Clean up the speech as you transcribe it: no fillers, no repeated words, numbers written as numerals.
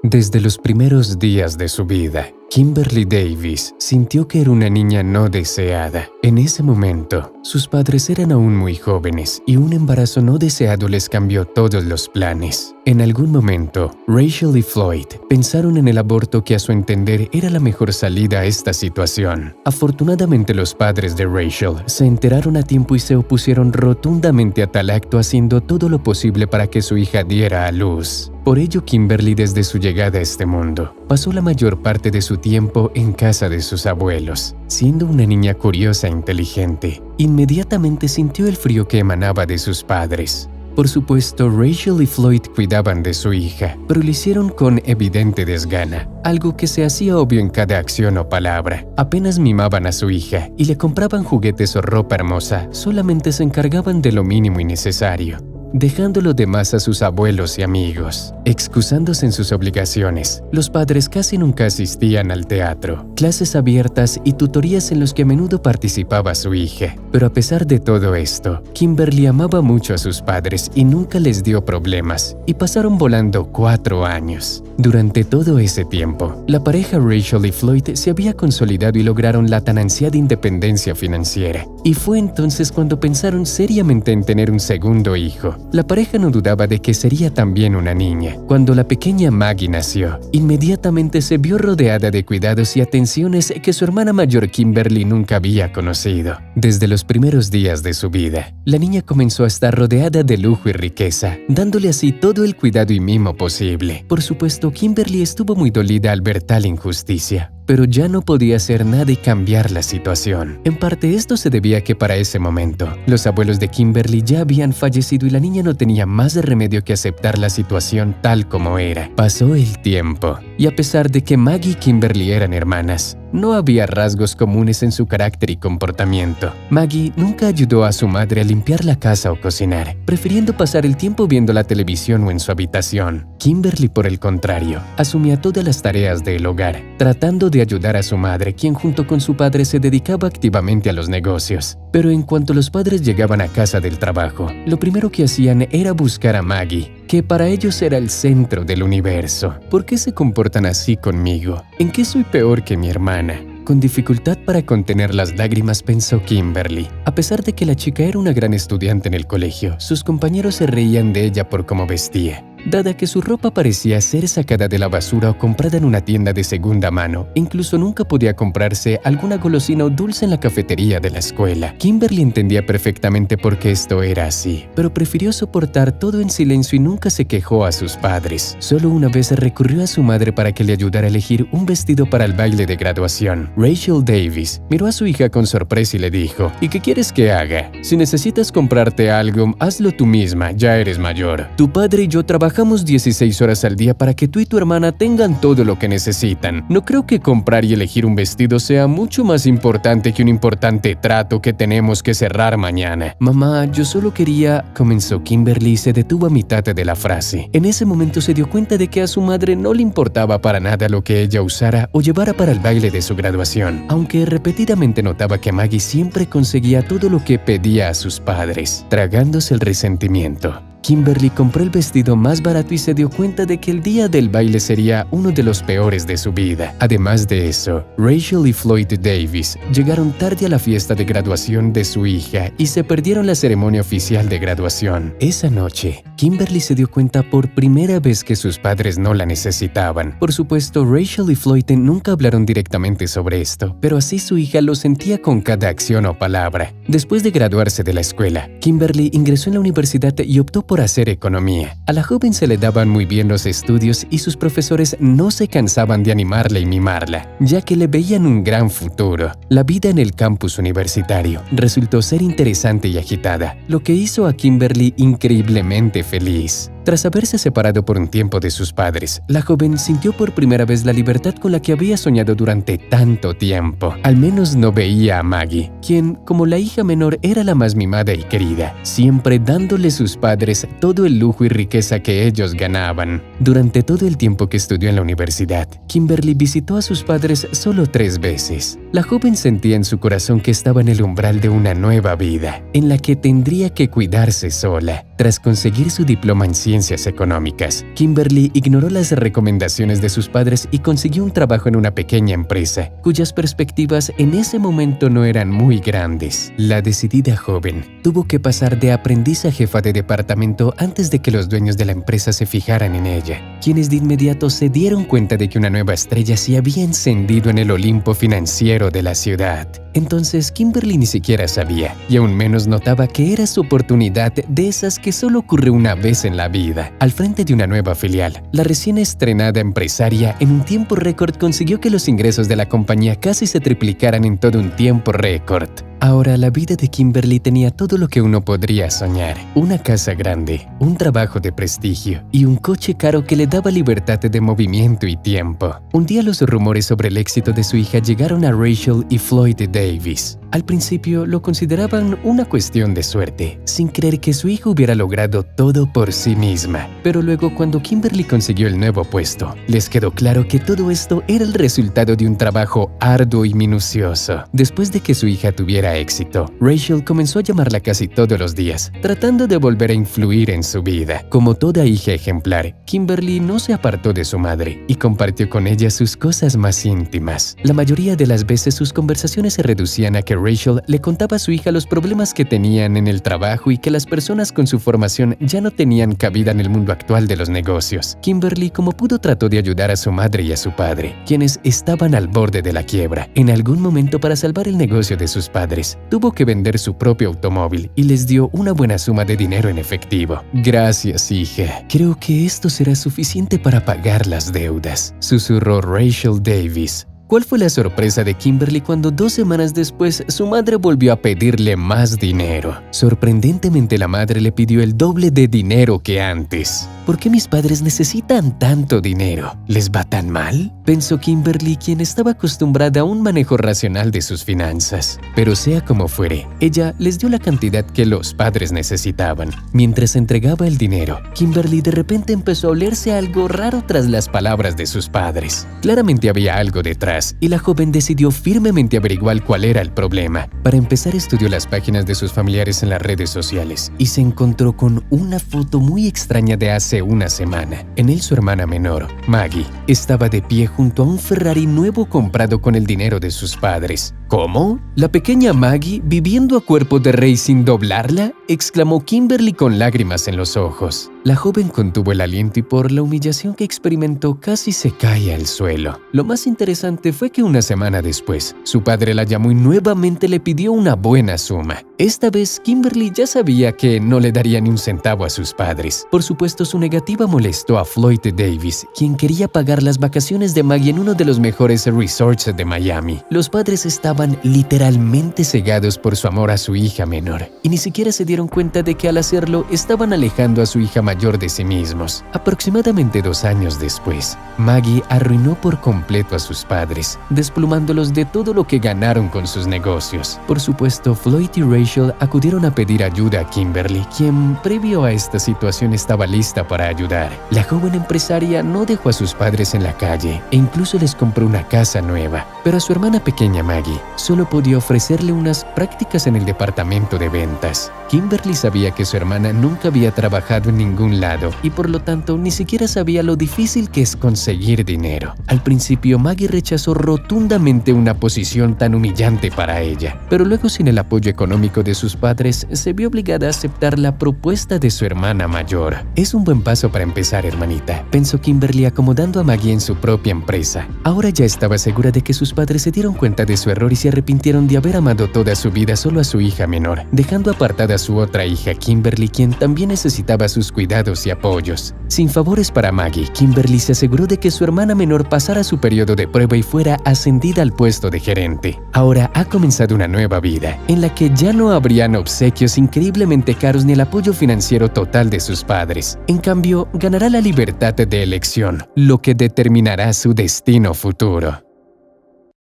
Desde los primeros días de su vida, Kimberly Davis sintió que era una niña no deseada. En ese momento, sus padres eran aún muy jóvenes y un embarazo no deseado les cambió todos los planes. En algún momento, Rachel y Floyd pensaron en el aborto, que a su entender era la mejor salida a esta situación. Afortunadamente, los padres de Rachel se enteraron a tiempo y se opusieron rotundamente a tal acto, haciendo todo lo posible para que su hija diera a luz. Por ello, Kimberly, desde su llegada a este mundo, pasó la mayor parte de su tiempo en casa de sus abuelos. Siendo una niña curiosa e inteligente, inmediatamente sintió el frío que emanaba de sus padres. Por supuesto, Rachel y Floyd cuidaban de su hija, pero lo hicieron con evidente desgana, algo que se hacía obvio en cada acción o palabra. Apenas mimaban a su hija y le compraban juguetes o ropa hermosa, solamente se encargaban de lo mínimo y necesario, dejando lo demás a sus abuelos y amigos. Excusándose en sus obligaciones, los padres casi nunca asistían al teatro, clases abiertas y tutorías en los que a menudo participaba su hija. Pero a pesar de todo esto, Kimberly amaba mucho a sus padres y nunca les dio problemas, y pasaron volando 4 años. Durante todo ese tiempo, la pareja Rachel y Floyd se había consolidado y lograron la tan ansiada independencia financiera. Y fue entonces cuando pensaron seriamente en tener un segundo hijo. La pareja no dudaba de que sería también una niña. Cuando la pequeña Maggie nació, inmediatamente se vio rodeada de cuidados y atenciones que su hermana mayor Kimberly nunca había conocido. Desde los primeros días de su vida, la niña comenzó a estar rodeada de lujo y riqueza, dándole así todo el cuidado y mimo posible. Por supuesto, Kimberly estuvo muy dolida al ver tal injusticia, pero ya no podía hacer nada y cambiar la situación. En parte esto se debía a que para ese momento, los abuelos de Kimberly ya habían fallecido y la niña no tenía más remedio que aceptar la situación tal como era. Pasó el tiempo, y a pesar de que Maggie y Kimberly eran hermanas, no había rasgos comunes en su carácter y comportamiento. Maggie nunca ayudó a su madre a limpiar la casa o cocinar, prefiriendo pasar el tiempo viendo la televisión o en su habitación. Kimberly, por el contrario, asumía todas las tareas del hogar, tratando de ayudar a su madre, quien junto con su padre se dedicaba activamente a los negocios. Pero en cuanto los padres llegaban a casa del trabajo, lo primero que hacían era buscar a Maggie, que para ellos era el centro del universo. ¿Por qué se comportan así conmigo? ¿En qué soy peor que mi hermana? Con dificultad para contener las lágrimas pensó Kimberly. A pesar de que la chica era una gran estudiante en el colegio, sus compañeros se reían de ella por cómo vestía. Dada que su ropa parecía ser sacada de la basura o comprada en una tienda de segunda mano, incluso nunca podía comprarse alguna golosina o dulce en la cafetería de la escuela. Kimberly entendía perfectamente por qué esto era así, pero prefirió soportar todo en silencio y nunca se quejó a sus padres. Solo una vez recurrió a su madre para que le ayudara a elegir un vestido para el baile de graduación. Rachel Davis miró a su hija con sorpresa y le dijo: ¿Y qué quieres que haga? Si necesitas comprarte algo, hazlo tú misma, ya eres mayor. Tu padre y yo trabajamos 16 horas al día para que tú y tu hermana tengan todo lo que necesitan. No creo que comprar y elegir un vestido sea mucho más importante que un importante trato que tenemos que cerrar mañana. Mamá, yo solo quería... comenzó Kimberly y se detuvo a mitad de la frase. En ese momento se dio cuenta de que a su madre no le importaba para nada lo que ella usara o llevara para el baile de su graduación, aunque repetidamente notaba que Maggie siempre conseguía todo lo que pedía a sus padres, tragándose el resentimiento. Kimberly compró el vestido más barato y se dio cuenta de que el día del baile sería uno de los peores de su vida. Además de eso, Rachel y Floyd Davis llegaron tarde a la fiesta de graduación de su hija y se perdieron la ceremonia oficial de graduación. Esa noche, Kimberly se dio cuenta por primera vez que sus padres no la necesitaban. Por supuesto, Rachel y Floyd nunca hablaron directamente sobre esto, pero así su hija lo sentía con cada acción o palabra. Después de graduarse de la escuela, Kimberly ingresó en la universidad y optó por hacer economía. A la joven se le daban muy bien los estudios y sus profesores no se cansaban de animarla y mimarla, ya que le veían un gran futuro. La vida en el campus universitario resultó ser interesante y agitada, lo que hizo a Kimberly increíblemente feliz. Tras haberse separado por un tiempo de sus padres, la joven sintió por primera vez la libertad con la que había soñado durante tanto tiempo. Al menos no veía a Maggie, quien, como la hija menor, era la más mimada y querida, siempre dándole a sus padres todo el lujo y riqueza que ellos ganaban. Durante todo el tiempo que estudió en la universidad, Kimberly visitó a sus padres solo 3 veces. La joven sentía en su corazón que estaba en el umbral de una nueva vida, en la que tendría que cuidarse sola. Tras conseguir su diploma en ciencias ciencias económicas. Kimberly ignoró las recomendaciones de sus padres y consiguió un trabajo en una pequeña empresa, cuyas perspectivas en ese momento no eran muy grandes. La decidida joven tuvo que pasar de aprendiz a jefa de departamento antes de que los dueños de la empresa se fijaran en ella, quienes de inmediato se dieron cuenta de que una nueva estrella se había encendido en el Olimpo financiero de la ciudad. Entonces Kimberly ni siquiera sabía, y aún menos notaba que era su oportunidad de esas que solo ocurre una vez en la vida. Al frente de una nueva filial, la recién estrenada empresaria en un tiempo récord consiguió que los ingresos de la compañía casi se triplicaran en todo un tiempo récord. Ahora la vida de Kimberly tenía todo lo que uno podría soñar: una casa grande, un trabajo de prestigio y un coche caro que le daba libertad de movimiento y tiempo. Un día los rumores sobre el éxito de su hija llegaron a Rachel y Floyd Davis. Al principio lo consideraban una cuestión de suerte, sin creer que su hija hubiera logrado todo por sí misma. Pero luego, cuando Kimberly consiguió el nuevo puesto, les quedó claro que todo esto era el resultado de un trabajo arduo y minucioso. Después de que su hija tuviera éxito, Rachel comenzó a llamarla casi todos los días, tratando de volver a influir en su vida. Como toda hija ejemplar, Kimberly no se apartó de su madre y compartió con ella sus cosas más íntimas. La mayoría de las veces sus conversaciones se reducían a que Rachel le contaba a su hija los problemas que tenían en el trabajo y que las personas con su formación ya no tenían cabida en el mundo actual de los negocios. Kimberly, como pudo, trató de ayudar a su madre y a su padre, quienes estaban al borde de la quiebra. En algún momento, para salvar el negocio de sus padres, tuvo que vender su propio automóvil y les dio una buena suma de dinero en efectivo. «Gracias, hija. Creo que esto será suficiente para pagar las deudas», susurró Rachel Davis. ¿Cuál fue la sorpresa de Kimberly cuando 2 semanas después su madre volvió a pedirle más dinero? Sorprendentemente, la madre le pidió el doble de dinero que antes. ¿Por qué mis padres necesitan tanto dinero? ¿Les va tan mal?, pensó Kimberly, quien estaba acostumbrada a un manejo racional de sus finanzas. Pero sea como fuere, ella les dio la cantidad que los padres necesitaban. Mientras entregaba el dinero, Kimberly de repente empezó a olerse algo raro tras las palabras de sus padres. Claramente había algo detrás, y la joven decidió firmemente averiguar cuál era el problema. Para empezar, estudió las páginas de sus familiares en las redes sociales y se encontró con una foto muy extraña de hace una semana. En él, su hermana menor, Maggie, estaba de pie junto a un Ferrari nuevo comprado con el dinero de sus padres. ¿Cómo? ¿La pequeña Maggie viviendo a cuerpo de rey sin doblarla?, exclamó Kimberly con lágrimas en los ojos. La joven contuvo el aliento y, por la humillación que experimentó, casi se cae al suelo. Lo más interesante fue que una semana después, su padre la llamó y nuevamente le pidió una buena suma. Esta vez, Kimberly ya sabía que no le daría ni un centavo a sus padres. Por supuesto, su negativa molestó a Floyd Davis, quien quería pagar las vacaciones de Maggie en uno de los mejores resorts de Miami. Los padres estaban literalmente cegados por su amor a su hija menor, y ni siquiera se dieron cuenta de que al hacerlo estaban alejando a su hija mayor de sí mismos. Aproximadamente 2 años después, Maggie arruinó por completo a sus padres, desplumándolos de todo lo que ganaron con sus negocios. Por supuesto, Floyd y Rachel acudieron a pedir ayuda a Kimberly, quien previo a esta situación estaba lista para ayudar. La joven empresaria no dejó a sus padres en la calle e incluso les compró una casa nueva, pero a su hermana pequeña Maggie solo podía ofrecerle unas prácticas en el departamento de ventas. Kimberly sabía que su hermana nunca había trabajado en ningún lado y por lo tanto ni siquiera sabía lo difícil que es conseguir dinero. Al principio, Maggie rechazó rotundamente una posición tan humillante para ella, pero luego, sin el apoyo económico de sus padres, se vio obligada a aceptar la propuesta de su hermana mayor. «Es un buen paso para empezar, hermanita», pensó Kimberly, acomodando a Maggie en su propia empresa. Ahora ya estaba segura de que sus padres se dieron cuenta de su error y se arrepintieron de haber amado toda su vida solo a su hija menor, dejando apartada a su otra hija, Kimberly, quien también necesitaba sus cuidados y apoyos. Sin favores para Maggie, Kimberly se aseguró de que su hermana menor pasara su periodo de prueba y fuera ascendida al puesto de gerente. Ahora ha comenzado una nueva vida, en la que ya no habrían obsequios increíblemente caros ni el apoyo financiero total de sus padres. En cambio, ganará la libertad de elección, lo que determinará su destino futuro.